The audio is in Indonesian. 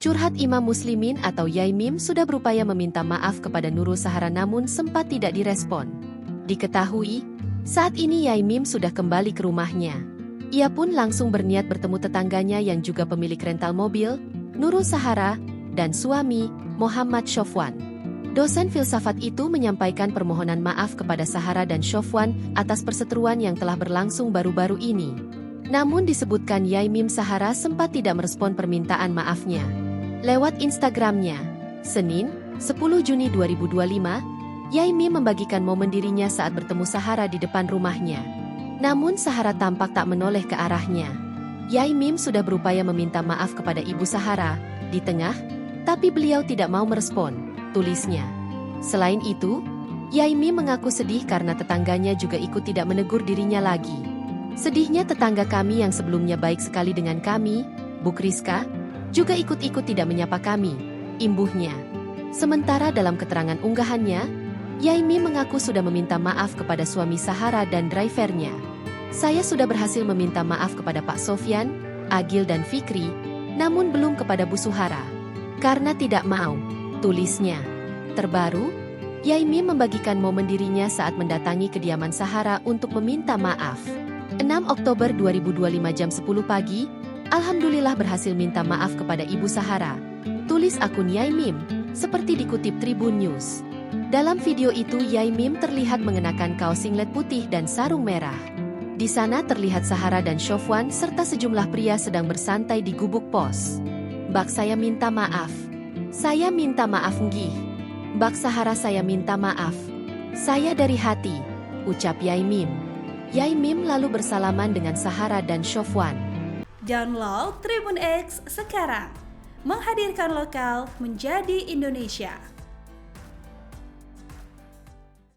Curhat Imam Muslimin atau Yai Mim sudah berupaya meminta maaf kepada Nurul Sahara namun sempat tidak direspon. Diketahui, saat ini Yai Mim sudah kembali ke rumahnya. Ia pun langsung berniat bertemu tetangganya yang juga pemilik rental mobil, Nurul Sahara, dan suami, Muhammad Syofwan. Dosen filsafat itu menyampaikan permohonan maaf kepada Sahara dan Syofwan atas perseteruan yang telah berlangsung baru-baru ini. Namun disebutkan Yai Mim Sahara sempat tidak merespon permintaan maafnya. Lewat Instagramnya, Senin, 10 Juni 2025, Yai Mim membagikan momen dirinya saat bertemu Sahara di depan rumahnya. Namun Sahara tampak tak menoleh ke arahnya. Yai Mim sudah berupaya meminta maaf kepada Ibu Sahara di tengah, tapi beliau tidak mau merespon, tulisnya. Selain itu, Yai Mim mengaku sedih karena tetangganya juga ikut tidak menegur dirinya lagi. Sedihnya tetangga kami yang sebelumnya baik sekali dengan kami, Bu Kriska, juga ikut-ikut tidak menyapa kami, imbuhnya. Sementara dalam keterangan unggahannya, Yai Mim mengaku sudah meminta maaf kepada suami Sahara dan drivernya. Saya sudah berhasil meminta maaf kepada Pak Sofyan, Agil dan Fikri, namun belum kepada Bu Suhara. Karena tidak mau, tulisnya. Terbaru, Yai Mim membagikan momen dirinya saat mendatangi kediaman Sahara untuk meminta maaf. 6 Oktober 2025 jam 10 pagi, Alhamdulillah berhasil minta maaf kepada Ibu Sahara, tulis akun Yai Mim, seperti dikutip Tribun News. Dalam video itu Yai Mim terlihat mengenakan kaos singlet putih dan sarung merah. Di sana terlihat Sahara dan Syofwan serta sejumlah pria sedang bersantai di gubuk pos. Bak saya minta maaf. Saya minta maaf nggih. Bak Sahara saya minta maaf. Saya dari hati, ucap Yai Mim. Yai Mim lalu bersalaman dengan Sahara dan Syofwan. Download Tribun X sekarang. Menghadirkan lokal menjadi Indonesia.